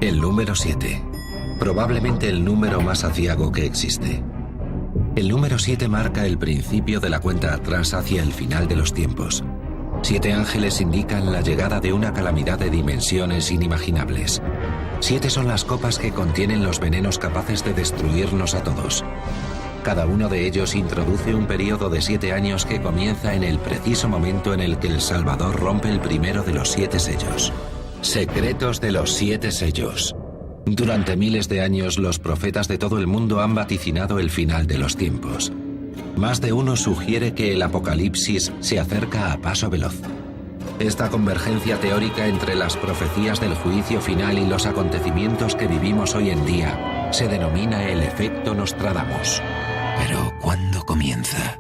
El número 7. Probablemente el número más aciago que existe. El número 7 marca el principio de la cuenta atrás hacia el final de los tiempos. 7 ángeles indican la llegada de una calamidad de dimensiones inimaginables. 7 son las copas que contienen los venenos capaces de destruirnos a todos. Cada uno de ellos introduce un periodo de 7 años que comienza en el preciso momento en el que el Salvador rompe el primero de los 7 sellos. Secretos de los 7 sellos. Durante miles de años, los profetas de todo el mundo han vaticinado el final de los tiempos. Más de uno sugiere que el apocalipsis se acerca a paso veloz. Esta convergencia teórica entre las profecías del juicio final y los acontecimientos que vivimos hoy en día se denomina el efecto Nostradamus. Pero, ¿cuándo comienza?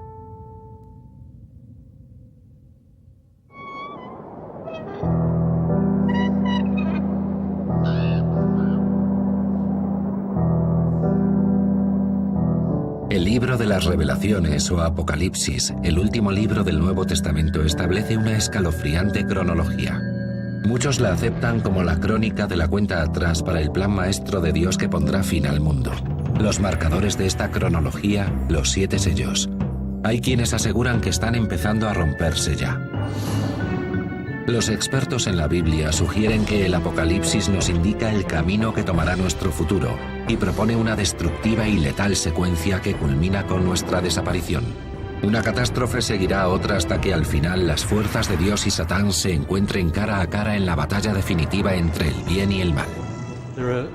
El libro de las Revelaciones o Apocalipsis, el último libro del Nuevo Testamento, establece una escalofriante cronología. Muchos la aceptan como la crónica de la cuenta atrás para el plan maestro de Dios que pondrá fin al mundo. Los marcadores de esta cronología, los 7 sellos. Hay quienes aseguran que están empezando a romperse ya. Los expertos en la Biblia sugieren que el Apocalipsis nos indica el camino que tomará nuestro futuro y propone una destructiva y letal secuencia que culmina con nuestra desaparición. Una catástrofe seguirá a otra hasta que al final las fuerzas de Dios y Satán se encuentren cara a cara en la batalla definitiva entre el bien y el mal.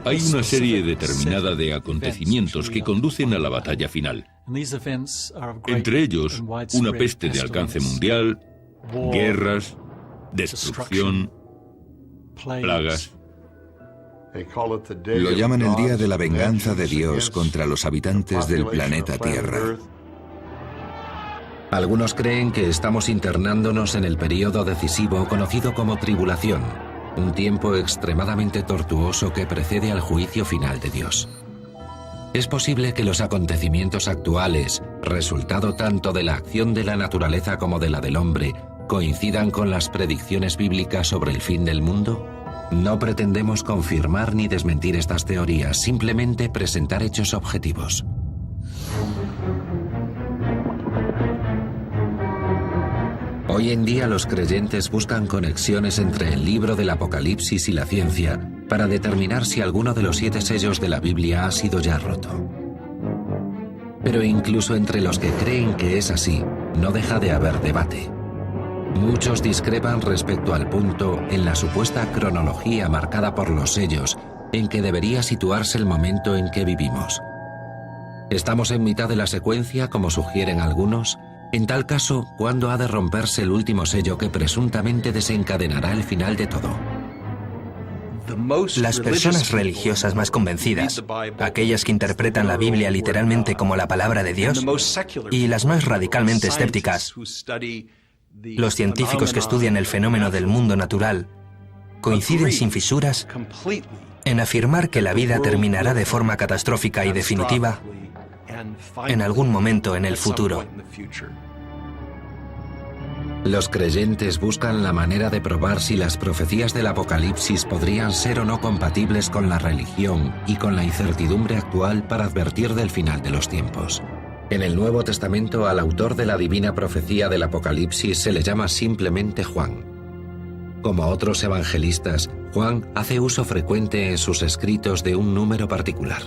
Hay una serie determinada de acontecimientos que conducen a la batalla final. Entre ellos, una peste de alcance mundial, guerras, destrucción, plagas. Lo llaman el día de la venganza de Dios contra los habitantes del planeta Tierra. Algunos creen que estamos internándonos en el periodo decisivo conocido como tribulación, un tiempo extremadamente tortuoso que precede al juicio final de Dios. Es posible que los acontecimientos actuales, resultado tanto de la acción de la naturaleza como de la del hombre, coincidan con las predicciones bíblicas sobre el fin del mundo. No pretendemos confirmar ni desmentir estas teorías, simplemente presentar hechos objetivos. Hoy en día los creyentes buscan conexiones entre el libro del Apocalipsis y la ciencia para determinar si alguno de los 7 sellos de la Biblia ha sido ya roto. Pero incluso entre los que creen que es así, no deja de haber debate. Muchos discrepan respecto al punto en la supuesta cronología marcada por los sellos en que debería situarse el momento en que vivimos. ¿Estamos en mitad de la secuencia, como sugieren algunos? En tal caso, ¿cuándo ha de romperse el último sello que presuntamente desencadenará el final de todo? Las personas religiosas más convencidas, aquellas que interpretan la Biblia literalmente como la palabra de Dios, y las más radicalmente escépticas, los científicos que estudian el fenómeno del mundo natural, coinciden sin fisuras en afirmar que la vida terminará de forma catastrófica y definitiva en algún momento en el futuro. Los creyentes buscan la manera de probar si las profecías del Apocalipsis podrían ser o no compatibles con la religión y con la incertidumbre actual para advertir del final de los tiempos. En el Nuevo Testamento, al autor de la divina profecía del Apocalipsis se le llama simplemente Juan. Como otros evangelistas, Juan hace uso frecuente en sus escritos de un número particular.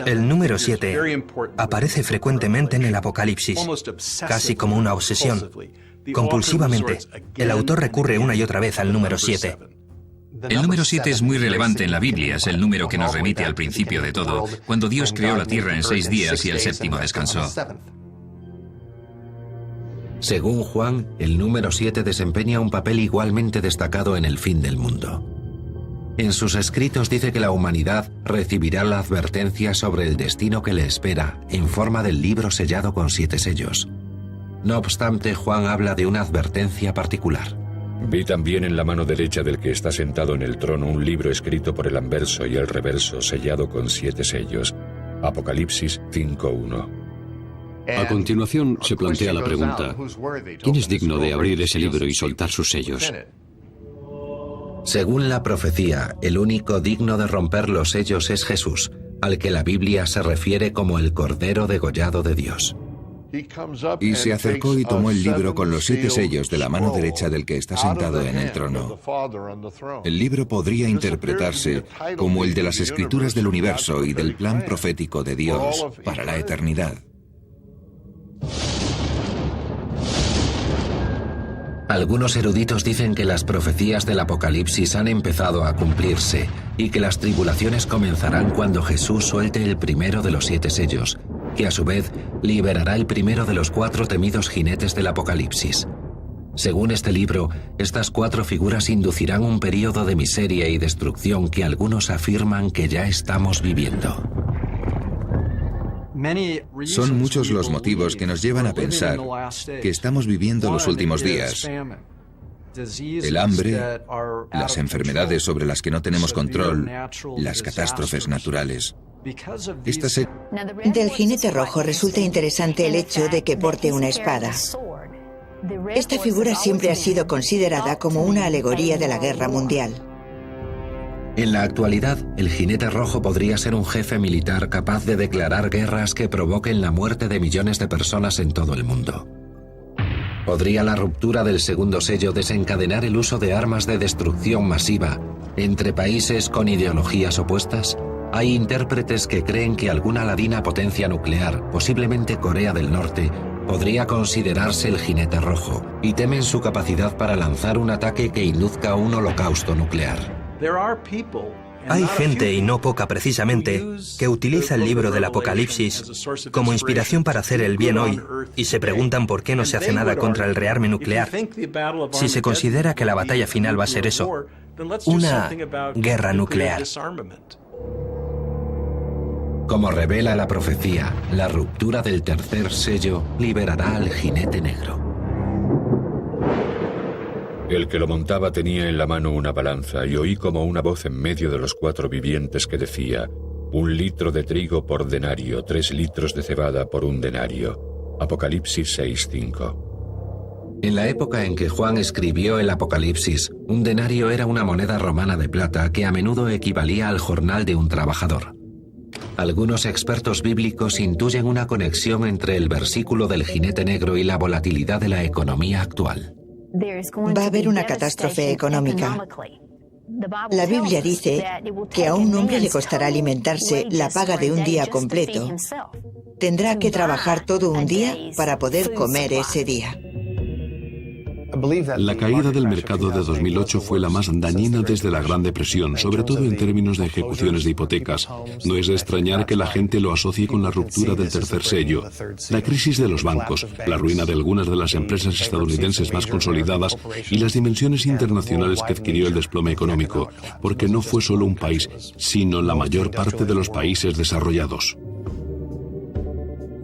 El número 7 aparece frecuentemente en el Apocalipsis, casi como una obsesión. Compulsivamente, el autor recurre una y otra vez al número 7. El número 7 es muy relevante en la Biblia, es el número que nos remite al principio de todo, cuando Dios creó la tierra en 6 días y el séptimo descansó. Según Juan, el número 7 desempeña un papel igualmente destacado en el fin del mundo. En sus escritos dice que la humanidad recibirá la advertencia sobre el destino que le espera en forma del libro sellado con 7 sellos. No obstante, Juan habla de una advertencia particular. Vi también en la mano derecha del que está sentado en el trono un libro escrito por el anverso y el reverso sellado con 7 sellos. Apocalipsis 5:1. A continuación se plantea la pregunta: ¿quién es digno de abrir ese libro y soltar sus sellos? Según la profecía, el único digno de romper los sellos es Jesús, al que la Biblia se refiere como el Cordero degollado de Dios. Y se acercó y tomó el libro con los 7 sellos de la mano derecha del que está sentado en el trono. El libro podría interpretarse como el de las escrituras del universo y del plan profético de Dios para la eternidad. Algunos eruditos dicen que las profecías del Apocalipsis han empezado a cumplirse y que las tribulaciones comenzarán cuando Jesús suelte el primero de los 7 sellos, que a su vez liberará el primero de los 4 temidos jinetes del Apocalipsis. Según este libro, estas 4 figuras inducirán un período de miseria y destrucción que algunos afirman que ya estamos viviendo. Son muchos los motivos que nos llevan a pensar que estamos viviendo los últimos días. El hambre, las enfermedades sobre las que no tenemos control, las catástrofes naturales. Del jinete rojo resulta interesante el hecho de que porte una espada. Esta figura siempre ha sido considerada como una alegoría de la guerra mundial. En la actualidad, el jinete rojo podría ser un jefe militar capaz de declarar guerras que provoquen la muerte de millones de personas en todo el mundo. ¿Podría la ruptura del segundo sello desencadenar el uso de armas de destrucción masiva entre países con ideologías opuestas? Hay intérpretes que creen que alguna ladina potencia nuclear, posiblemente Corea del Norte, podría considerarse el jinete rojo, y temen su capacidad para lanzar un ataque que induzca un holocausto nuclear. Hay gente, y no poca precisamente, que utiliza el libro del Apocalipsis como inspiración para hacer el bien hoy y se preguntan por qué no se hace nada contra el rearme nuclear. Si se considera que la batalla final va a ser eso, una guerra nuclear. Como revela la profecía, la ruptura del tercer sello liberará al jinete negro. El que lo montaba tenía en la mano una balanza y oí como una voz en medio de los 4 vivientes que decía: 1 litro de trigo por denario, 3 litros de cebada por 1 denario. Apocalipsis 6:5. En la época en que Juan escribió el Apocalipsis, un denario era una moneda romana de plata que a menudo equivalía al jornal de un trabajador. Algunos expertos bíblicos intuyen una conexión entre el versículo del jinete negro y la volatilidad de la economía actual. Va a haber una catástrofe económica. La Biblia dice que a un hombre le costará alimentarse la paga de un día completo. Tendrá que trabajar todo un día para poder comer ese día. La caída del mercado de 2008 fue la más dañina desde la Gran Depresión, sobre todo en términos de ejecuciones de hipotecas. No es de extrañar que la gente lo asocie con la ruptura del tercer sello, la crisis de los bancos, la ruina de algunas de las empresas estadounidenses más consolidadas y las dimensiones internacionales que adquirió el desplome económico, porque no fue solo un país, sino la mayor parte de los países desarrollados.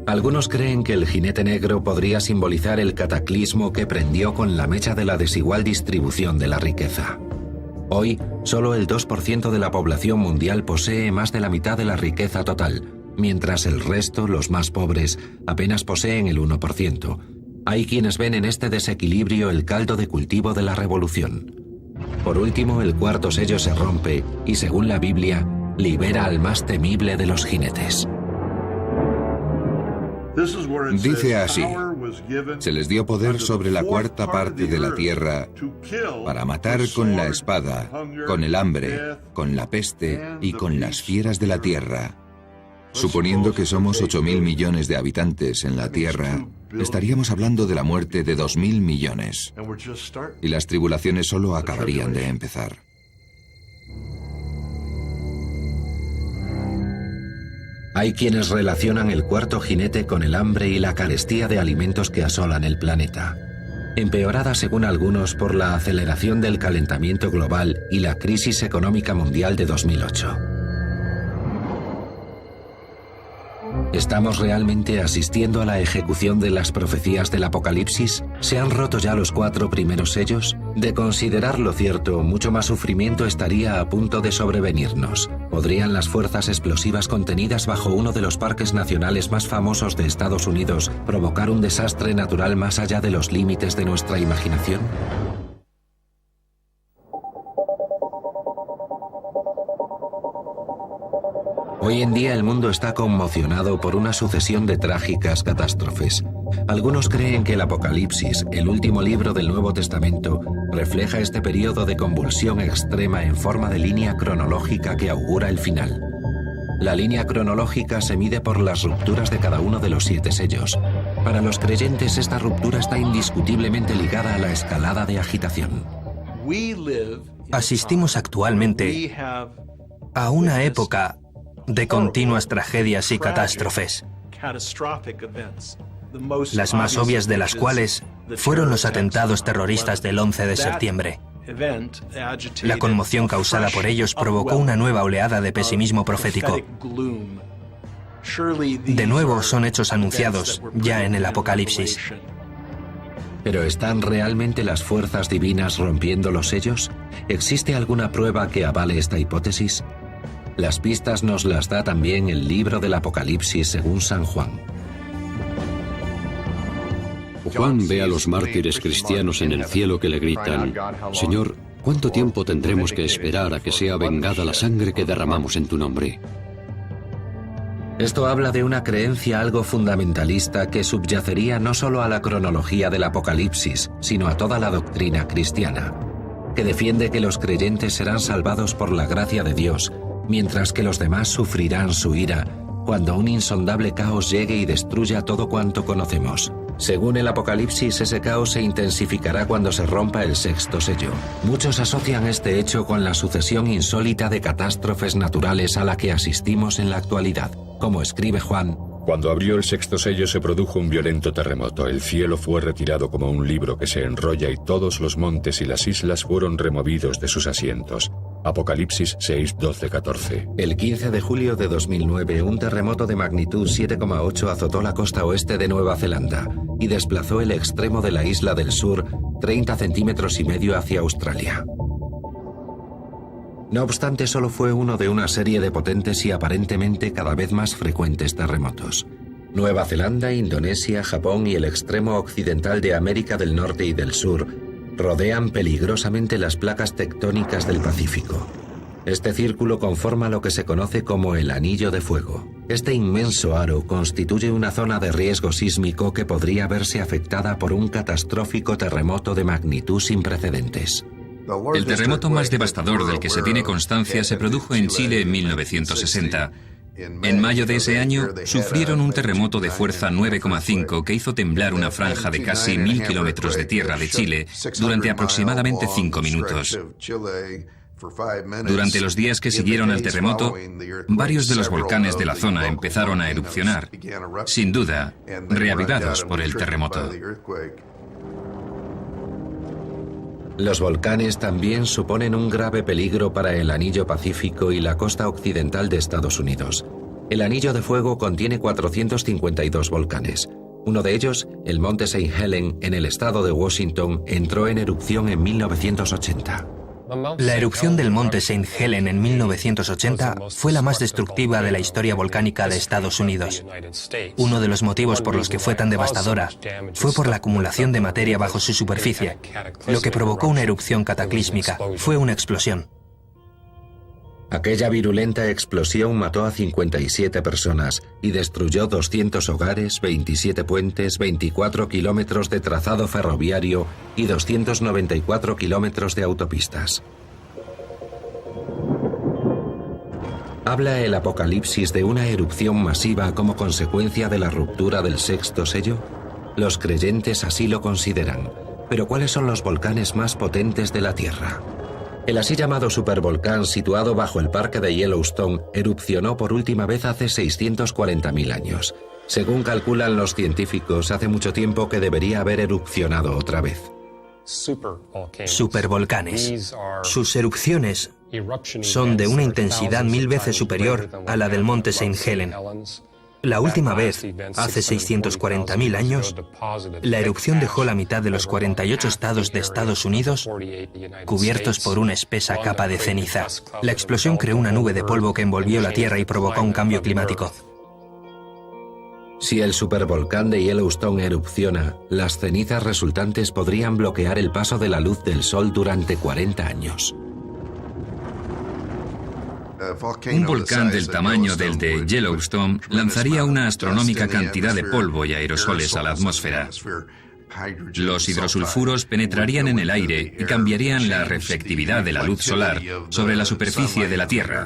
Algunos creen que el jinete negro podría simbolizar el cataclismo que prendió con la mecha de la desigual distribución de la riqueza. Hoy, solo el 2% de la población mundial posee más de la mitad de la riqueza total, mientras el resto, los más pobres, apenas poseen el 1%. Hay quienes ven en este desequilibrio el caldo de cultivo de la revolución. Por último, el cuarto sello se rompe y, según la Biblia, libera al más temible de los jinetes. Dice así: se les dio poder sobre la 4ª parte de la tierra para matar con la espada, con el hambre, con la peste y con las fieras de la tierra. Suponiendo que somos 8.000 millones de habitantes en la tierra, estaríamos hablando de la muerte de 2.000 millones. Y las tribulaciones solo acabarían de empezar. Hay quienes relacionan el cuarto jinete con el hambre y la carestía de alimentos que asolan el planeta, empeorada según algunos por la aceleración del calentamiento global y la crisis económica mundial de 2008. ¿Estamos realmente asistiendo a la ejecución de las profecías del Apocalipsis? ¿Se han roto ya los 4 primeros sellos? De considerarlo cierto, mucho más sufrimiento estaría a punto de sobrevenirnos. ¿Podrían las fuerzas explosivas contenidas bajo uno de los parques nacionales más famosos de Estados Unidos provocar un desastre natural más allá de los límites de nuestra imaginación? Hoy en día el mundo está conmocionado por una sucesión de trágicas catástrofes. Algunos creen que el Apocalipsis, el último libro del Nuevo Testamento, refleja este periodo de convulsión extrema en forma de línea cronológica que augura el final. La línea cronológica se mide por las rupturas de cada uno de los 7 sellos. Para los creyentes, esta ruptura está indiscutiblemente ligada a la escalada de agitación. Asistimos actualmente a una época de continuas tragedias y catástrofes, las más obvias de las cuales fueron los atentados terroristas del 11 de septiembre. La conmoción causada por ellos provocó una nueva oleada de pesimismo profético. De nuevo son hechos anunciados ya en el Apocalipsis. ¿Pero están realmente las fuerzas divinas rompiendo los sellos? ¿Existe alguna prueba que avale esta hipótesis? Las pistas nos las da también el libro del Apocalipsis según San Juan. Juan ve a los mártires cristianos en el cielo que le gritan: Señor, ¿cuánto tiempo tendremos que esperar a que sea vengada la sangre que derramamos en tu nombre? Esto habla de una creencia algo fundamentalista que subyacería no solo a la cronología del Apocalipsis, sino a toda la doctrina cristiana, que defiende que los creyentes serán salvados por la gracia de Dios, mientras que los demás sufrirán su ira cuando un insondable caos llegue y destruya todo cuanto conocemos. Según el Apocalipsis, ese caos se intensificará cuando se rompa el 6º sello. Muchos asocian este hecho con la sucesión insólita de catástrofes naturales a la que asistimos en la actualidad. Como escribe Juan: Cuando abrió el 6º sello se produjo un violento terremoto. El cielo fue retirado como un libro que se enrolla y todos los montes y las islas fueron removidos de sus asientos. Apocalipsis 6, 12, 14. El 15 de julio de 2009, un terremoto de magnitud 7,8 azotó la costa oeste de Nueva Zelanda y desplazó el extremo de la isla del sur 30 centímetros y medio hacia Australia. No obstante, solo fue uno de una serie de potentes y aparentemente cada vez más frecuentes terremotos. Nueva Zelanda, Indonesia, Japón y el extremo occidental de América del Norte y del Sur rodean peligrosamente las placas tectónicas del Pacífico. Este círculo conforma lo que se conoce como el Anillo de Fuego. Este inmenso aro constituye una zona de riesgo sísmico que podría verse afectada por un catastrófico terremoto de magnitud sin precedentes. El terremoto más devastador del que se tiene constancia se produjo en Chile en 1960. En mayo de ese año sufrieron un terremoto de fuerza 9,5 que hizo temblar una franja de casi 1000 kilómetros de tierra de Chile durante aproximadamente 5 minutos. Durante los días que siguieron al terremoto, varios de los volcanes de la zona empezaron a erupcionar, sin duda, reavivados por el terremoto. Los volcanes también suponen un grave peligro para el Anillo Pacífico y la costa occidental de Estados Unidos. El Anillo de Fuego contiene 452 volcanes. Uno de ellos, el Monte St. Helen, en el estado de Washington, entró en erupción en 1980. La erupción del monte St. Helen en 1980 fue la más destructiva de la historia volcánica de Estados Unidos. Uno de los motivos por los que fue tan devastadora fue por la acumulación de materia bajo su superficie. Lo que provocó una erupción cataclísmica fue una explosión. Aquella virulenta explosión mató a 57 personas y destruyó 200 hogares, 27 puentes, 24 kilómetros de trazado ferroviario y 294 kilómetros de autopistas. ¿Habla el Apocalipsis de una erupción masiva como consecuencia de la ruptura del 6º sello? Los creyentes así lo consideran. Pero ¿cuáles son los volcanes más potentes de la Tierra? El así llamado supervolcán, situado bajo el parque de Yellowstone, erupcionó por última vez hace 640.000 años. Según calculan los científicos, hace mucho tiempo que debería haber erupcionado otra vez. Supervolcanes. Sus erupciones son de una intensidad 1000 veces superior a la del monte St. Helen. La última vez, hace 640.000 años, la erupción dejó la mitad de los 48 estados de Estados Unidos cubiertos por una espesa capa de ceniza. La explosión creó una nube de polvo que envolvió la Tierra y provocó un cambio climático. Si el supervolcán de Yellowstone erupciona, las cenizas resultantes podrían bloquear el paso de la luz del Sol durante 40 años. Un volcán del tamaño del de Yellowstone lanzaría una astronómica cantidad de polvo y aerosoles a la atmósfera. Los hidrosulfuros penetrarían en el aire y cambiarían la reflectividad de la luz solar sobre la superficie de la Tierra.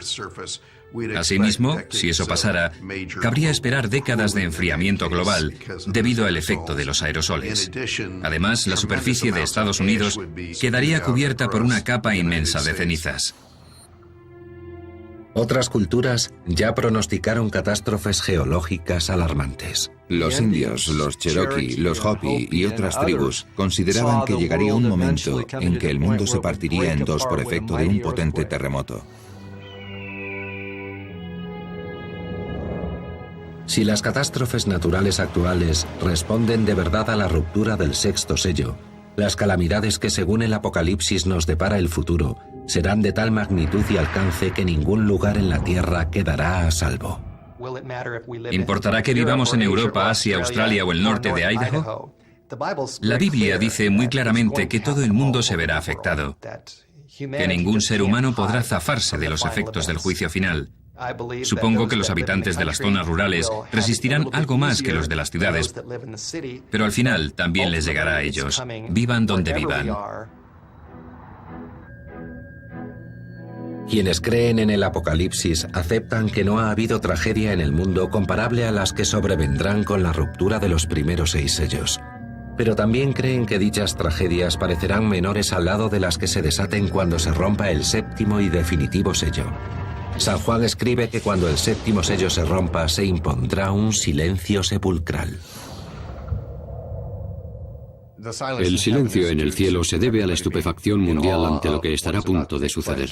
Asimismo, si eso pasara, cabría esperar décadas de enfriamiento global debido al efecto de los aerosoles. Además, la superficie de Estados Unidos quedaría cubierta por una capa inmensa de cenizas. Otras culturas ya pronosticaron catástrofes geológicas alarmantes. Los indios, los cherokee, los hopi y otras tribus consideraban que llegaría un momento en que el mundo se partiría en dos por efecto de un potente terremoto. Si las catástrofes naturales actuales responden de verdad a la ruptura del sexto sello, las calamidades que según el Apocalipsis nos depara el futuro serán de tal magnitud y alcance que ningún lugar en la Tierra quedará a salvo. ¿Importará que vivamos en Europa, Asia, Australia o el norte de Idaho? La Biblia dice muy claramente que todo el mundo se verá afectado, que ningún ser humano podrá zafarse de los efectos del juicio final. Supongo que los habitantes de las zonas rurales resistirán algo más que los de las ciudades, pero al final también les llegará a ellos, vivan donde vivan. Quienes creen en el Apocalipsis aceptan que no ha habido tragedia en el mundo comparable a las que sobrevendrán con la ruptura de los primeros 6 sellos. Pero también creen que dichas tragedias parecerán menores al lado de las que se desaten cuando se rompa el séptimo y definitivo sello. San Juan escribe que cuando el séptimo sello se rompa se impondrá un silencio sepulcral. El silencio en el cielo se debe a la estupefacción mundial ante lo que estará a punto de suceder.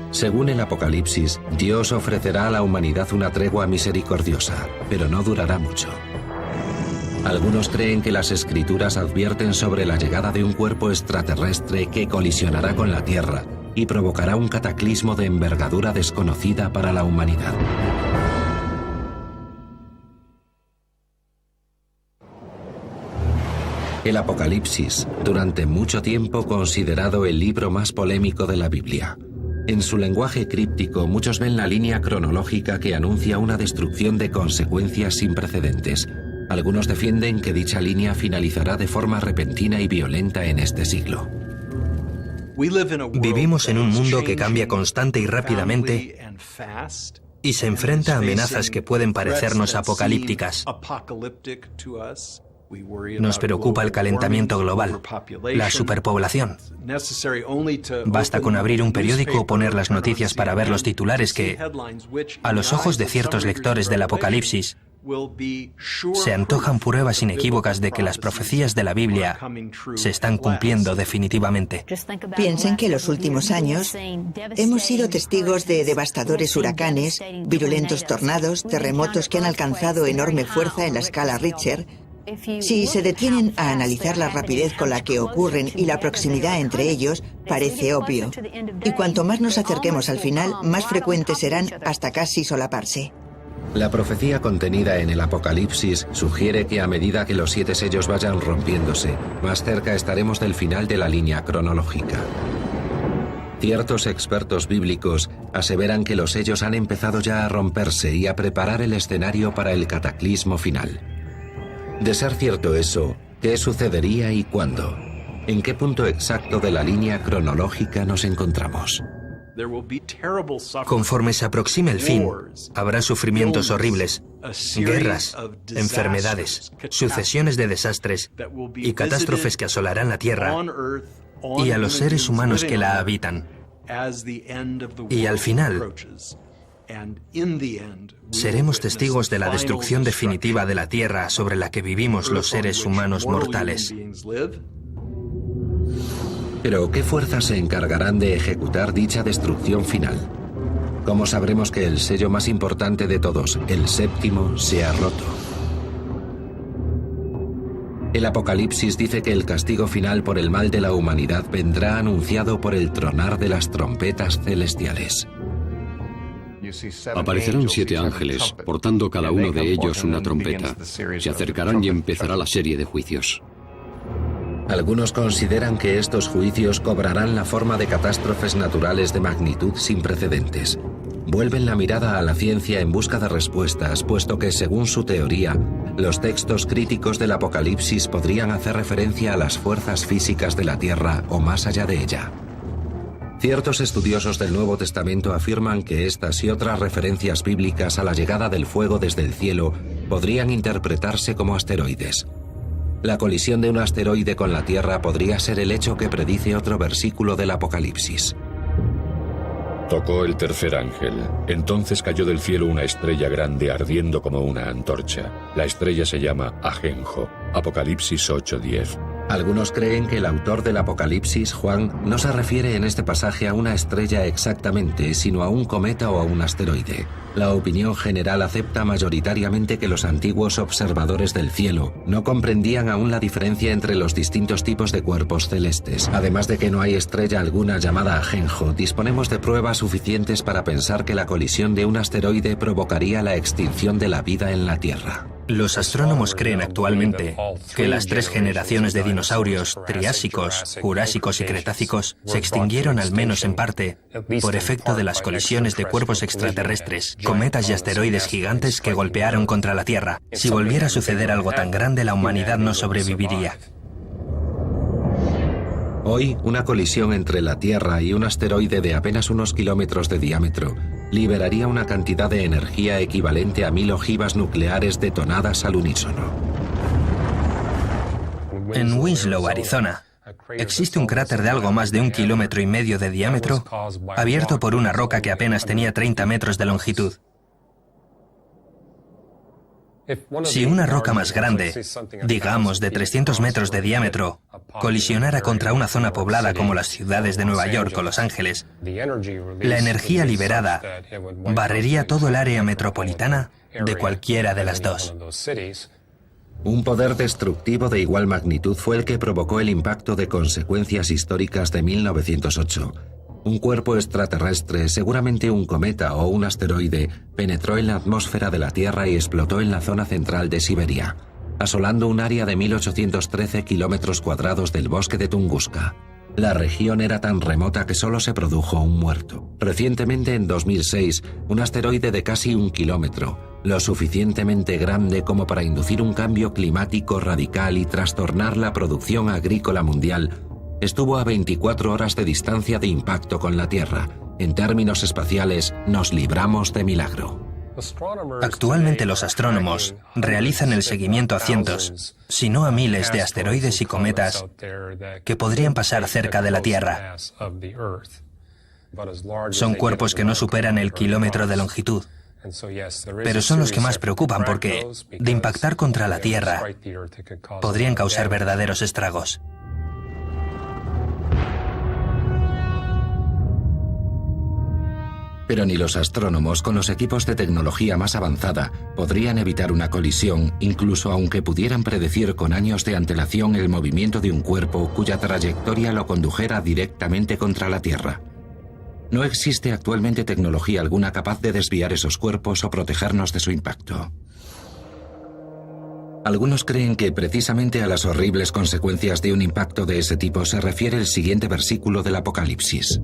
Según el Apocalipsis, Dios ofrecerá a la humanidad una tregua misericordiosa, pero no durará mucho. Algunos creen que las Escrituras advierten sobre la llegada de un cuerpo extraterrestre que colisionará con la Tierra y provocará un cataclismo de envergadura desconocida para la humanidad. El Apocalipsis, durante mucho tiempo considerado el libro más polémico de la Biblia. En su lenguaje críptico, muchos ven la línea cronológica que anuncia una destrucción de consecuencias sin precedentes. Algunos defienden que dicha línea finalizará de forma repentina y violenta en este siglo. Vivimos en un mundo que cambia constante y rápidamente y se enfrenta a amenazas que pueden parecernos apocalípticas. Nos preocupa el calentamiento global, la superpoblación. Basta con abrir un periódico o poner las noticias para ver los titulares que, a los ojos de ciertos lectores del Apocalipsis, se antojan pruebas inequívocas de que las profecías de la Biblia se están cumpliendo definitivamente. Piensen que en los últimos años hemos sido testigos de devastadores huracanes, virulentos tornados, terremotos que han alcanzado enorme fuerza en la escala Richter. Si se detienen a analizar la rapidez con la que ocurren y la proximidad entre ellos, parece obvio. Y cuanto más nos acerquemos al final, más frecuentes serán hasta casi solaparse. La profecía contenida en el Apocalipsis sugiere que a medida que los 7 sellos vayan rompiéndose, más cerca estaremos del final de la línea cronológica. Ciertos expertos bíblicos aseveran que los sellos han empezado ya a romperse y a preparar el escenario para el cataclismo final. De ser cierto eso, ¿qué sucedería y cuándo? ¿En qué punto exacto de la línea cronológica nos encontramos? Conforme se aproxime el fin, habrá sufrimientos horribles, guerras, enfermedades, sucesiones de desastres y catástrofes que asolarán la Tierra y a los seres humanos que la habitan. Y al final, seremos testigos de la destrucción definitiva de la Tierra sobre la que vivimos los seres humanos mortales. Pero, ¿qué fuerzas se encargarán de ejecutar dicha destrucción final? ¿Cómo sabremos que el sello más importante de todos, el séptimo, se ha roto? El Apocalipsis dice que el castigo final por el mal de la humanidad vendrá anunciado por el tronar de las trompetas celestiales. Aparecerán 7 ángeles, portando cada uno de ellos una trompeta. Se acercarán y empezará la serie de juicios. Algunos consideran que estos juicios cobrarán la forma de catástrofes naturales de magnitud sin precedentes. Vuelven la mirada a la ciencia en busca de respuestas, puesto que, según su teoría, los textos críticos del Apocalipsis podrían hacer referencia a las fuerzas físicas de la Tierra o más allá de ella. Ciertos estudiosos del Nuevo Testamento afirman que estas y otras referencias bíblicas a la llegada del fuego desde el cielo podrían interpretarse como asteroides. La colisión de un asteroide con la Tierra podría ser el hecho que predice otro versículo del Apocalipsis. Tocó el tercer ángel. Entonces cayó del cielo una estrella grande ardiendo como una antorcha. La estrella se llama Ajenjo. Apocalipsis 8:10. Algunos creen que el autor del Apocalipsis, Juan, no se refiere en este pasaje a una estrella exactamente, sino a un cometa o a un asteroide. La opinión general acepta mayoritariamente que los antiguos observadores del cielo no comprendían aún la diferencia entre los distintos tipos de cuerpos celestes. Además de que no hay estrella alguna llamada Ajenjo, disponemos de pruebas suficientes para pensar que la colisión de un asteroide provocaría la extinción de la vida en la Tierra. Los astrónomos creen actualmente que las 3 generaciones de dinosaurios, triásicos, jurásicos y cretácicos, se extinguieron al menos en parte por efecto de las colisiones de cuerpos extraterrestres, cometas y asteroides gigantes que golpearon contra la Tierra. Si volviera a suceder algo tan grande, la humanidad no sobreviviría. Hoy, una colisión entre la Tierra y un asteroide de apenas unos kilómetros de diámetro liberaría una cantidad de energía equivalente a 1000 ojivas nucleares detonadas al unísono. En Winslow, Arizona, existe un cráter de algo más de 1,5 kilómetros de diámetro, abierto por una roca que apenas tenía 30 metros de longitud. Si una roca más grande, digamos de 300 metros de diámetro, colisionara contra una zona poblada como las ciudades de Nueva York o Los Ángeles, la energía liberada barrería todo el área metropolitana de cualquiera de las dos. Un poder destructivo de igual magnitud fue el que provocó el impacto de consecuencias históricas de 1908. Un cuerpo extraterrestre, seguramente un cometa o un asteroide, penetró en la atmósfera de la Tierra y explotó en la zona central de Siberia, asolando un área de 1813 kilómetros cuadrados del bosque de Tunguska. La región era tan remota que solo se produjo un muerto. Recientemente, en 2006, un asteroide de casi 1 kilómetro, lo suficientemente grande como para inducir un cambio climático radical y trastornar la producción agrícola mundial, estuvo a 24 horas de distancia de impacto con la Tierra. En términos espaciales, nos libramos de milagro. Actualmente los astrónomos realizan el seguimiento a cientos, si no a miles de asteroides y cometas que podrían pasar cerca de la Tierra. Son cuerpos que no superan el kilómetro de longitud, pero son los que más preocupan porque, de impactar contra la Tierra, podrían causar verdaderos estragos. Pero ni los astrónomos con los equipos de tecnología más avanzada podrían evitar una colisión, incluso aunque pudieran predecir con años de antelación el movimiento de un cuerpo cuya trayectoria lo condujera directamente contra la Tierra. No existe actualmente tecnología alguna capaz de desviar esos cuerpos o protegernos de su impacto. Algunos creen que precisamente a las horribles consecuencias de un impacto de ese tipo se refiere el siguiente versículo del Apocalipsis.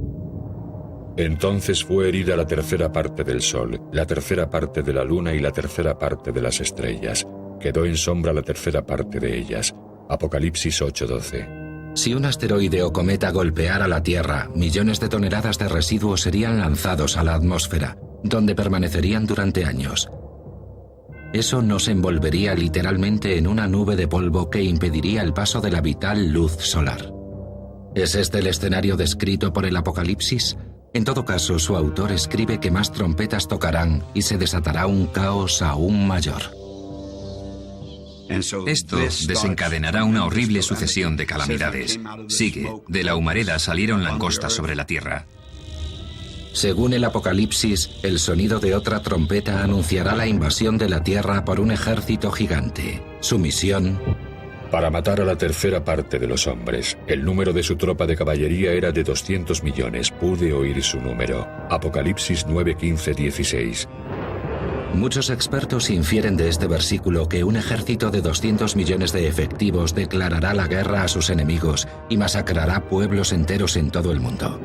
Entonces fue herida la tercera parte del sol, la tercera parte de la luna y la tercera parte de las estrellas. Quedó en sombra la tercera parte de ellas. Apocalipsis 8:12. Si un asteroide o cometa golpeara la Tierra, millones de toneladas de residuos serían lanzados a la atmósfera, donde permanecerían durante años. Eso nos envolvería literalmente en una nube de polvo que impediría el paso de la vital luz solar. ¿Es este el escenario descrito por el Apocalipsis? En todo caso, su autor escribe que más trompetas tocarán y se desatará un caos aún mayor. Esto desencadenará una horrible sucesión de calamidades. Sigue, de la humareda salieron langostas sobre la tierra. Según el Apocalipsis, el sonido de otra trompeta anunciará la invasión de la Tierra por un ejército gigante. Su misión: para matar a la tercera parte de los hombres. El número de su tropa de caballería era de 200 millones. Pude oír su número. Apocalipsis 9:15-16. Muchos expertos infieren de este versículo que un ejército de 200 millones de efectivos declarará la guerra a sus enemigos y masacrará pueblos enteros en todo el mundo.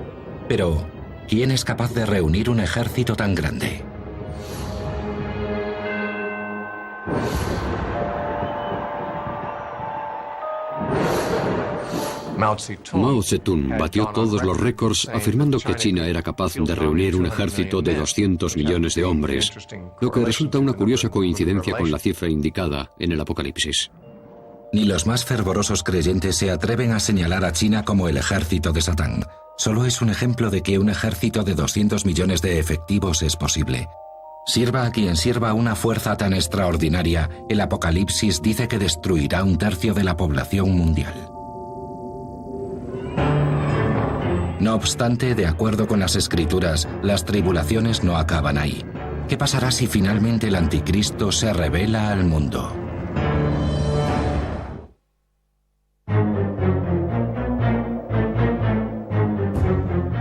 Pero, ¿quién es capaz de reunir un ejército tan grande? Mao Zedong batió todos los récords afirmando que China era capaz de reunir un ejército de 200 millones de hombres, lo que resulta una curiosa coincidencia con la cifra indicada en el Apocalipsis. Ni los más fervorosos creyentes se atreven a señalar a China como el ejército de Satán. Solo es un ejemplo de que un ejército de 200 millones de efectivos es posible. Sirva a quien sirva una fuerza tan extraordinaria, el Apocalipsis dice que destruirá 1/3 de la población mundial. No obstante, de acuerdo con las Escrituras, las tribulaciones no acaban ahí. ¿Qué pasará si finalmente el anticristo se revela al mundo?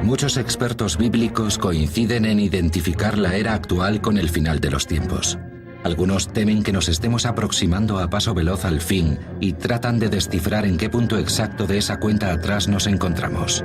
Muchos expertos bíblicos coinciden en identificar la era actual con el final de los tiempos. Algunos temen que nos estemos aproximando a paso veloz al fin y tratan de descifrar en qué punto exacto de esa cuenta atrás nos encontramos.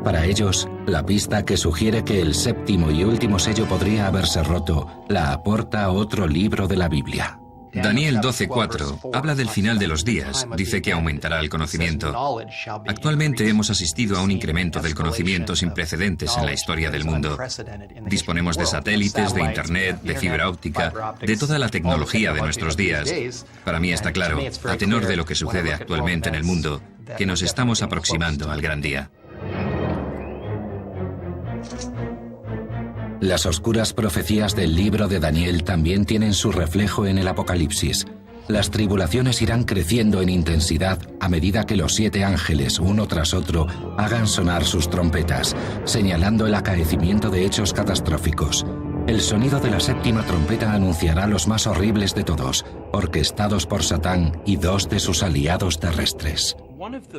Para ellos, la pista que sugiere que el séptimo y último sello podría haberse roto la aporta otro libro de la Biblia. Daniel 12:4 habla del final de los días, dice que aumentará el conocimiento. Actualmente hemos asistido a un incremento del conocimiento sin precedentes en la historia del mundo. Disponemos de satélites, de internet, de fibra óptica, de toda la tecnología de nuestros días. Para mí está claro, a tenor de lo que sucede actualmente en el mundo, que nos estamos aproximando al gran día. Las oscuras profecías del libro de Daniel también tienen su reflejo en el Apocalipsis. Las tribulaciones irán creciendo en intensidad a medida que los 7 ángeles, uno tras otro, hagan sonar sus trompetas, señalando el acaecimiento de hechos catastróficos. El sonido de la 7ª trompeta anunciará los más horribles de todos, orquestados por Satán y 2 de sus aliados terrestres.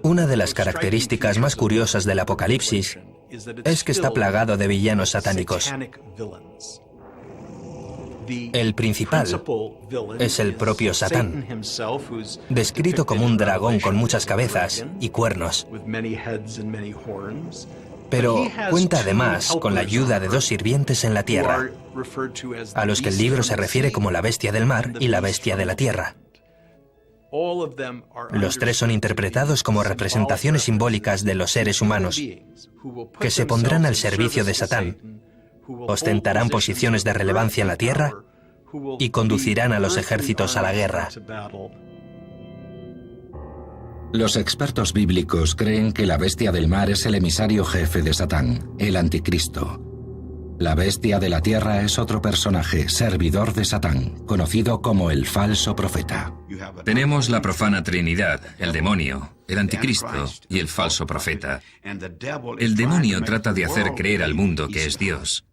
Una de las características más curiosas del Apocalipsis es que está plagado de villanos satánicos. El principal es el propio Satán, descrito como un dragón con muchas cabezas y cuernos. Pero cuenta además con la ayuda de 2 sirvientes en la tierra, a los que el libro se refiere como la bestia del mar y la bestia de la tierra. Los 3 son interpretados como representaciones simbólicas de los seres humanos, que se pondrán al servicio de Satán, ostentarán posiciones de relevancia en la tierra y conducirán a los ejércitos a la guerra. Los expertos bíblicos creen que la bestia del mar es el emisario jefe de Satán, el anticristo. La bestia de la tierra es otro personaje, servidor de Satán, conocido como el falso profeta. Tenemos la profana Trinidad, el demonio, el anticristo y el falso profeta. El demonio trata de hacer creer al mundo que es Dios.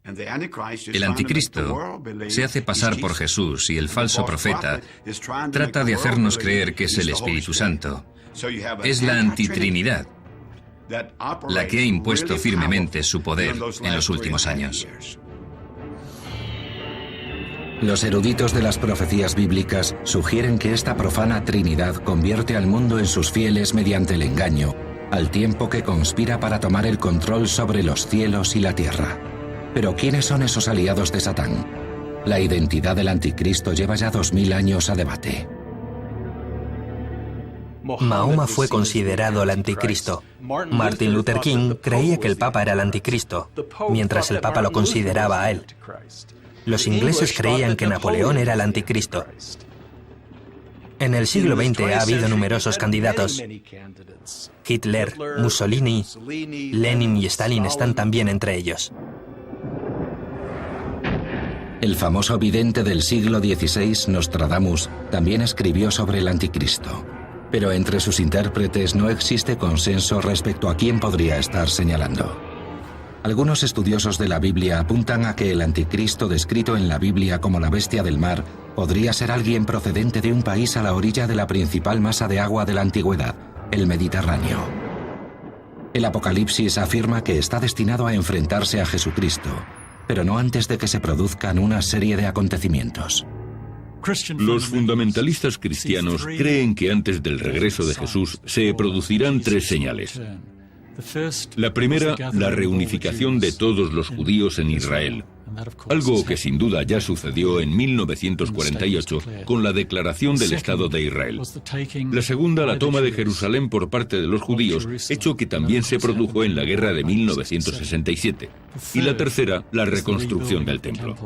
El anticristo se hace pasar por Jesús y el falso profeta trata de hacernos creer que es el Espíritu Santo. Es la antitrinidad la que ha impuesto firmemente su poder en los últimos años. Los eruditos de las profecías bíblicas sugieren que esta profana Trinidad convierte al mundo en sus fieles mediante el engaño, al tiempo que conspira para tomar el control sobre los cielos y la tierra. Pero ¿quiénes son esos aliados de Satán? La identidad del anticristo lleva ya 2000 años a debate. Mahoma fue considerado el anticristo. Martin Luther King creía que el Papa era el anticristo, mientras el Papa lo consideraba a él. Los ingleses creían que Napoleón era el anticristo. En el siglo XX ha habido numerosos candidatos. Hitler, Mussolini, Lenin y Stalin están también entre ellos. El famoso vidente del siglo XVI, Nostradamus, también escribió sobre el anticristo. Pero entre sus intérpretes no existe consenso respecto a quién podría estar señalando. Algunos estudiosos de la Biblia apuntan a que el anticristo descrito en la Biblia como la bestia del mar podría ser alguien procedente de un país a la orilla de la principal masa de agua de la antigüedad, el Mediterráneo. El Apocalipsis afirma que está destinado a enfrentarse a Jesucristo. pero no antes de que se produzcan una serie de acontecimientos. Los fundamentalistas cristianos creen que antes del regreso de Jesús se producirán 3 señales. La primera, la reunificación de todos los judíos en Israel, algo que sin duda ya sucedió en 1948 con la declaración del Estado de Israel. La segunda, la toma de Jerusalén por parte de los judíos, hecho que también se produjo en la guerra de 1967. Y la tercera, la reconstrucción del templo.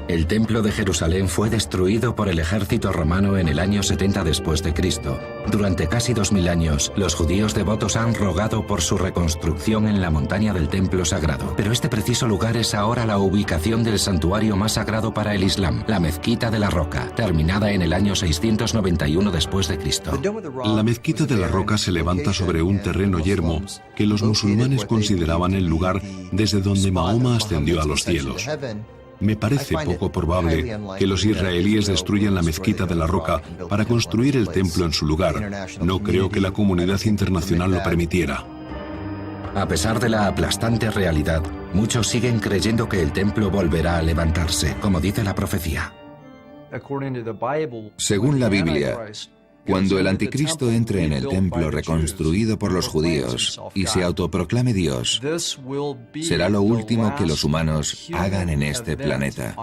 El templo de Jerusalén fue destruido por el ejército romano en el año 70 después de Cristo. Durante casi 2000 años, los judíos devotos han rogado por su reconstrucción en la montaña del templo sagrado. Pero este preciso lugar es ahora la ubicación del santuario más sagrado para el Islam, la Mezquita de la Roca, terminada en el año 691 después de Cristo. La Mezquita de la Roca se levanta sobre un terreno yermo que los musulmanes consideraban el lugar desde donde Mahoma ascendió a los cielos. Me parece poco probable que los israelíes destruyan la Mezquita de la Roca para construir el templo en su lugar. No creo que la comunidad internacional lo permitiera. A pesar de la aplastante realidad, muchos siguen creyendo que el templo volverá a levantarse, como dice la profecía. Según la Biblia, cuando el anticristo entre en el templo reconstruido por los judíos y se autoproclame Dios, será lo último que los humanos hagan en este planeta.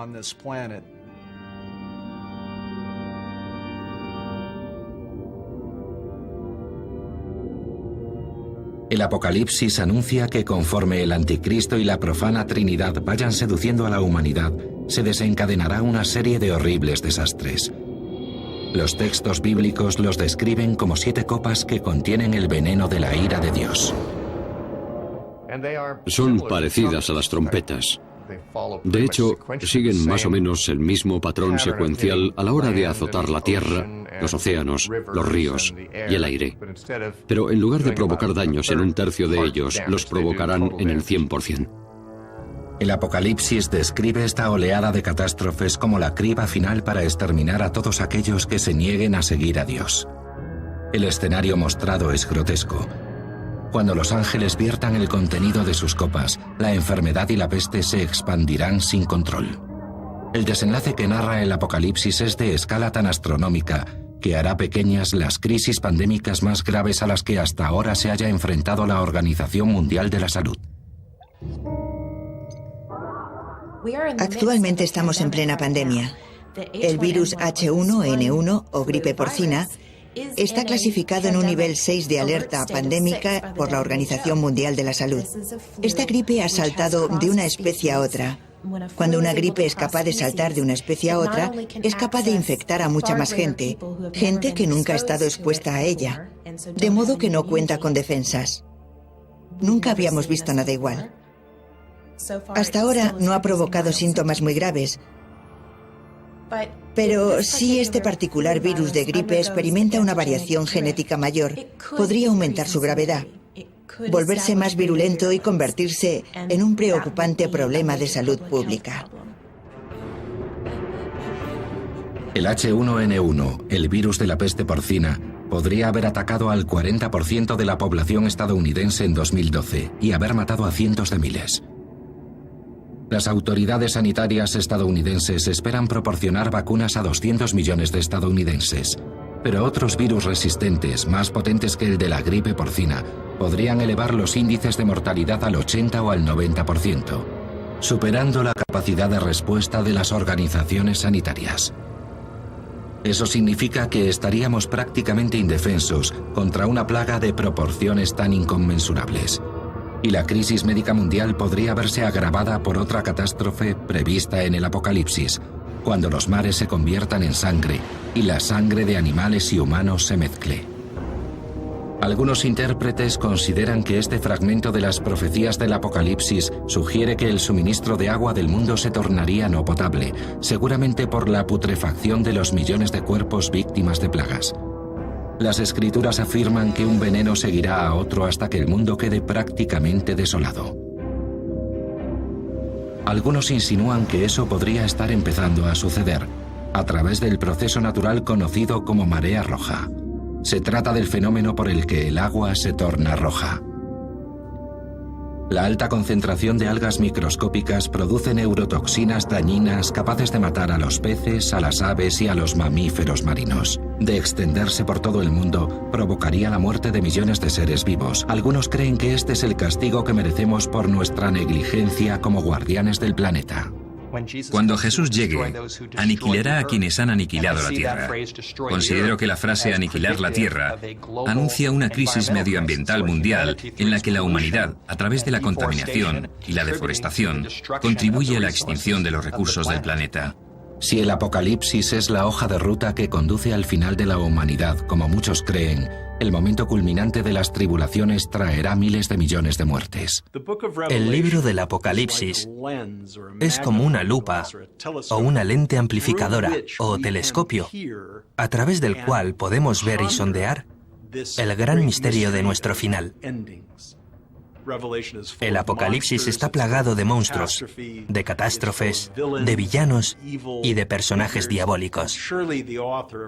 El Apocalipsis anuncia que conforme el anticristo y la profana Trinidad vayan seduciendo a la humanidad, se desencadenará una serie de horribles desastres. Los textos bíblicos los describen como 7 copas que contienen el veneno de la ira de Dios. Son parecidas a las trompetas. De hecho, siguen más o menos el mismo patrón secuencial a la hora de azotar la tierra, los océanos, los ríos y el aire. Pero en lugar de provocar daños en 1/3 de ellos, los provocarán en el 100%. El Apocalipsis describe esta oleada de catástrofes como la criba final para exterminar a todos aquellos que se nieguen a seguir a Dios. El escenario mostrado es grotesco. Cuando los ángeles viertan el contenido de sus copas, la enfermedad y la peste se expandirán sin control. El desenlace que narra el Apocalipsis es de escala tan astronómica que hará pequeñas las crisis pandémicas más graves a las que hasta ahora se haya enfrentado la Organización Mundial de la Salud. Actualmente estamos en plena pandemia. El virus H1N1 o gripe porcina está clasificado en un nivel 6 de alerta pandémica por la Organización Mundial de la Salud. Esta gripe ha saltado de una especie a otra. Cuando una gripe es capaz de saltar de una especie a otra, es capaz de infectar a mucha más gente, gente que nunca ha estado expuesta a ella, de modo que no cuenta con defensas. Nunca habíamos visto nada igual. Hasta ahora no ha provocado síntomas muy graves, pero si este particular virus de gripe experimenta una variación genética mayor, podría aumentar su gravedad, volverse más virulento y convertirse en un preocupante problema de salud pública. El H1N1, el virus de la peste porcina, podría haber atacado al 40% de la población estadounidense en 2012 y haber matado a cientos de miles. Las autoridades sanitarias estadounidenses esperan proporcionar vacunas a 200 millones de estadounidenses, pero otros virus resistentes, más potentes que el de la gripe porcina, podrían elevar los índices de mortalidad al 80 o al 90%, superando la capacidad de respuesta de las organizaciones sanitarias. Eso significa que estaríamos prácticamente indefensos contra una plaga de proporciones tan inconmensurables. Y la crisis médica mundial podría verse agravada por otra catástrofe prevista en el Apocalipsis, cuando los mares se conviertan en sangre y la sangre de animales y humanos se mezcle. Algunos intérpretes consideran que este fragmento de las profecías del Apocalipsis sugiere que el suministro de agua del mundo se tornaría no potable, seguramente por la putrefacción de los millones de cuerpos víctimas de plagas. Las escrituras afirman que un veneno seguirá a otro hasta que el mundo quede prácticamente desolado. Algunos insinúan que eso podría estar empezando a suceder a través del proceso natural conocido como marea roja. Se trata del fenómeno por el que el agua se torna roja. La alta concentración de algas microscópicas produce neurotoxinas dañinas capaces de matar a los peces, a las aves y a los mamíferos marinos. De extenderse por todo el mundo, provocaría la muerte de millones de seres vivos. Algunos creen que este es el castigo que merecemos por nuestra negligencia como guardianes del planeta. Cuando Jesús llegue, aniquilará a quienes han aniquilado la tierra. Considero que la frase aniquilar la tierra anuncia una crisis medioambiental mundial en la que la humanidad, a través de la contaminación y la deforestación, contribuye a la extinción de los recursos del planeta. Si el Apocalipsis es la hoja de ruta que conduce al final de la humanidad, como muchos creen, el momento culminante de las tribulaciones traerá miles de millones de muertes. El libro del Apocalipsis es como una lupa o una lente amplificadora o telescopio, a través del cual podemos ver y sondear el gran misterio de nuestro final. El Apocalipsis está plagado de monstruos, de catástrofes, de villanos y de personajes diabólicos.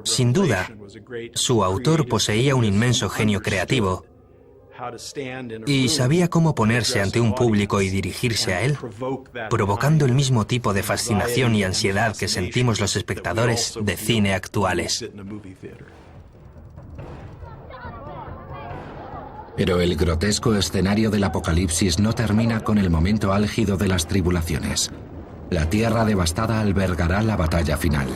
Sin duda, su autor poseía un inmenso genio creativo y sabía cómo ponerse ante un público y dirigirse a él, provocando el mismo tipo de fascinación y ansiedad que sentimos los espectadores de cine actuales. Pero el grotesco escenario del Apocalipsis no termina con el momento álgido de las tribulaciones. La tierra devastada albergará la batalla final.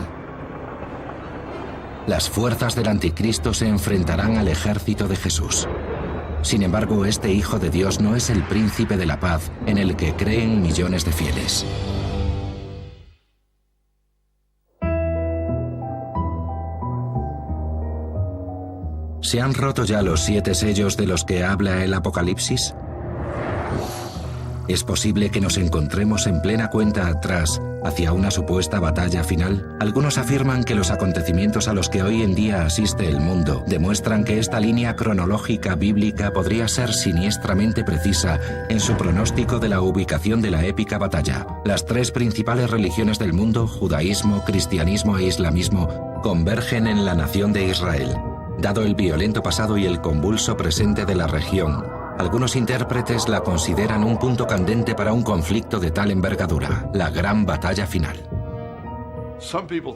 Las fuerzas del anticristo se enfrentarán al ejército de Jesús. Sin embargo, este Hijo de Dios no es el príncipe de la paz en el que creen millones de fieles. ¿Se han roto ya los 7 sellos de los que habla el Apocalipsis? ¿Es posible que nos encontremos en plena cuenta atrás hacia una supuesta batalla final? Algunos afirman que los acontecimientos a los que hoy en día asiste el mundo demuestran que esta línea cronológica bíblica podría ser siniestramente precisa en su pronóstico de la ubicación de la épica batalla. Las 3 principales religiones del mundo, judaísmo, cristianismo e islamismo, convergen en la nación de Israel. Dado el violento pasado y el convulso presente de la región, algunos intérpretes la consideran un punto candente para un conflicto de tal envergadura, la gran batalla final.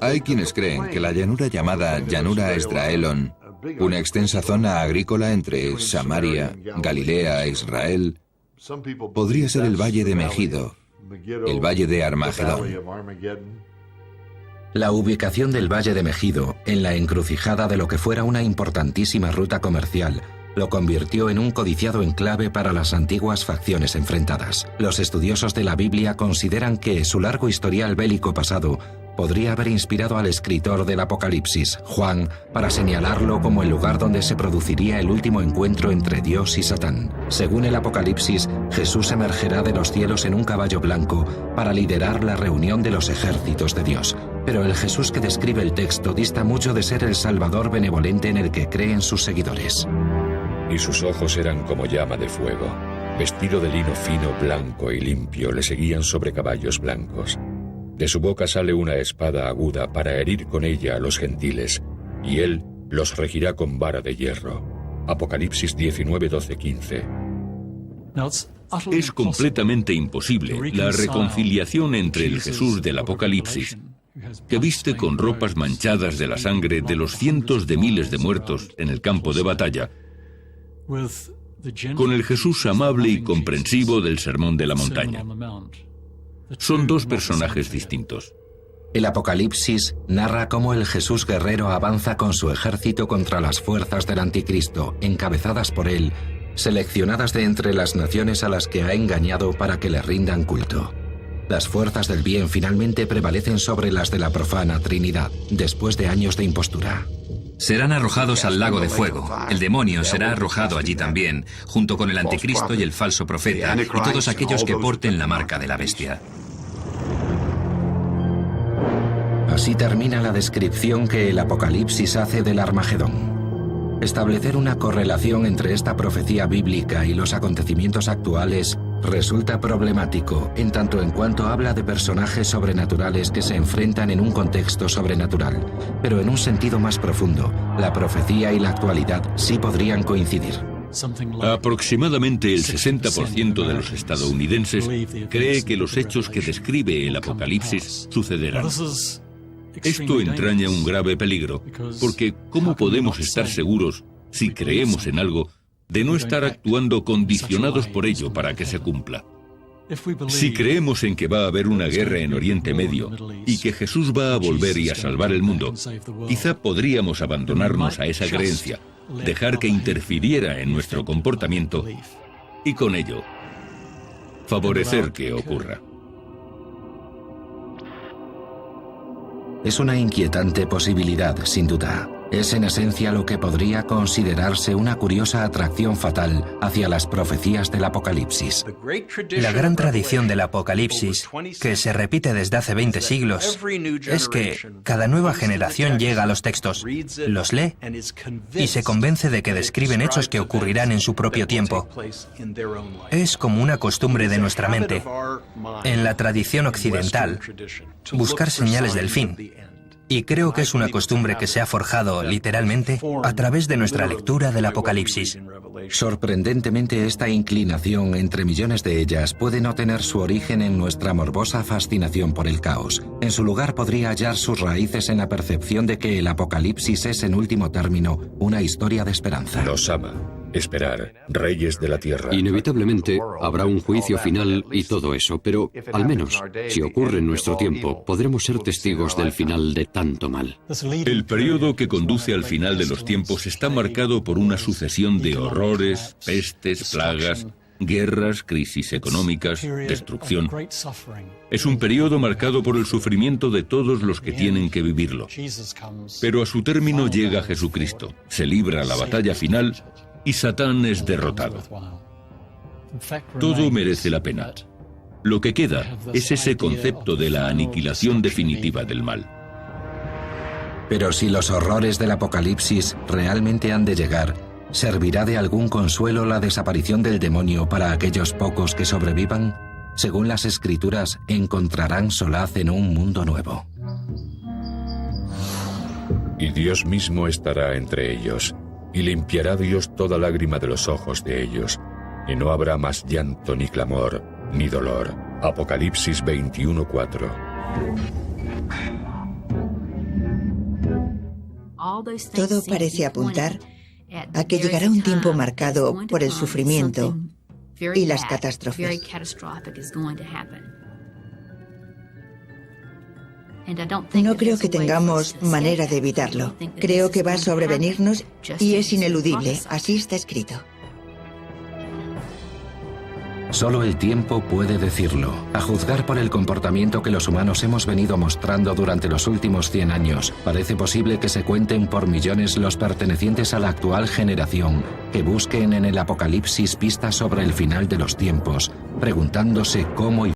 Hay quienes creen que la llanura llamada Llanura Esdraelon, una extensa zona agrícola entre Samaria, Galilea e Israel, podría ser el valle de Megido, el valle de Armagedón. La ubicación del Valle de Megido, en la encrucijada de lo que fuera una importantísima ruta comercial, lo convirtió en un codiciado enclave para las antiguas facciones enfrentadas. Los estudiosos de la Biblia consideran que su largo historial bélico pasado podría haber inspirado al escritor del Apocalipsis, Juan, para señalarlo como el lugar donde se produciría el último encuentro entre Dios y Satán. Según el Apocalipsis, Jesús emergerá de los cielos en un caballo blanco para liderar la reunión de los ejércitos de Dios. Pero el Jesús que describe el texto dista mucho de ser el Salvador benevolente en el que creen sus seguidores. Y sus ojos eran como llama de fuego. Vestido de lino fino, blanco y limpio, le seguían sobre caballos blancos. De su boca sale una espada aguda para herir con ella a los gentiles, y él los regirá con vara de hierro. Apocalipsis 19, 12, 15. Es completamente imposible la reconciliación entre el Jesús del Apocalipsis, que viste con ropas manchadas de la sangre de los cientos de miles de muertos en el campo de batalla, con el Jesús amable y comprensivo del Sermón de la Montaña. Son 2 personajes distintos. El Apocalipsis narra cómo el Jesús guerrero avanza con su ejército contra las fuerzas del anticristo, encabezadas por él, seleccionadas de entre las naciones a las que ha engañado para que le rindan culto. Las fuerzas del bien finalmente prevalecen sobre las de la profana Trinidad, después de años de impostura. Serán arrojados al lago de fuego. El demonio será arrojado allí también, junto con el anticristo y el falso profeta, y todos aquellos que porten la marca de la bestia. Así termina la descripción que el Apocalipsis hace del Armagedón. Establecer una correlación entre esta profecía bíblica y los acontecimientos actuales resulta problemático en tanto en cuanto habla de personajes sobrenaturales que se enfrentan en un contexto sobrenatural, pero en un sentido más profundo, la profecía y la actualidad sí podrían coincidir. Aproximadamente el 60% de los estadounidenses cree que los hechos que describe el Apocalipsis sucederán. Esto entraña un grave peligro, porque ¿cómo podemos estar seguros, si creemos en algo, de no estar actuando condicionados por ello para que se cumpla? Si creemos en que va a haber una guerra en Oriente Medio y que Jesús va a volver y a salvar el mundo, quizá podríamos abandonarnos a esa creencia, dejar que interfiriera en nuestro comportamiento y con ello favorecer que ocurra. Es una inquietante posibilidad, sin duda. Es en esencia lo que podría considerarse una curiosa atracción fatal hacia las profecías del Apocalipsis. La gran tradición del Apocalipsis, que se repite desde hace 20 siglos, es que cada nueva generación llega a los textos, los lee y se convence de que describen hechos que ocurrirán en su propio tiempo. Es como una costumbre de nuestra mente, en la tradición occidental, buscar señales del fin. Y creo que es una costumbre que se ha forjado, literalmente, a través de nuestra lectura del Apocalipsis. Sorprendentemente, esta inclinación, entre millones de ellas, puede no tener su origen en nuestra morbosa fascinación por el caos. En su lugar, podría hallar sus raíces en la percepción de que el Apocalipsis es, en último término, una historia de esperanza. Los ama. Esperar, reyes de la tierra. Inevitablemente habrá un juicio final y todo eso, pero al menos, si ocurre en nuestro tiempo, podremos ser testigos del final de tanto mal. El periodo que conduce al final de los tiempos está marcado por una sucesión de horrores, pestes, plagas, guerras, crisis económicas, destrucción. Es un periodo marcado por el sufrimiento de todos los que tienen que vivirlo. Pero a su término llega Jesucristo, se libra la batalla final y Satán es derrotado. Todo merece la pena. Lo que queda es ese concepto de la aniquilación definitiva del mal. Pero si los horrores del Apocalipsis realmente han de llegar, ¿servirá de algún consuelo la desaparición del demonio para aquellos pocos que sobrevivan? Según las Escrituras, encontrarán solaz en un mundo nuevo. Y Dios mismo estará entre ellos, y limpiará Dios toda lágrima de los ojos de ellos, y no habrá más llanto ni clamor, ni dolor. Apocalipsis 21:4. Todo parece apuntar a que llegará un tiempo marcado por el sufrimiento y las catástrofes. No creo que tengamos manera de evitarlo. Creo que va a sobrevenirnos y es ineludible. Así está escrito. Solo el tiempo puede decirlo. A juzgar por el comportamiento que los humanos hemos venido mostrando durante los últimos 100 años, parece posible que se cuenten por millones los pertenecientes a la actual generación que busquen en el Apocalipsis pistas sobre el final de los tiempos, preguntándose cómo y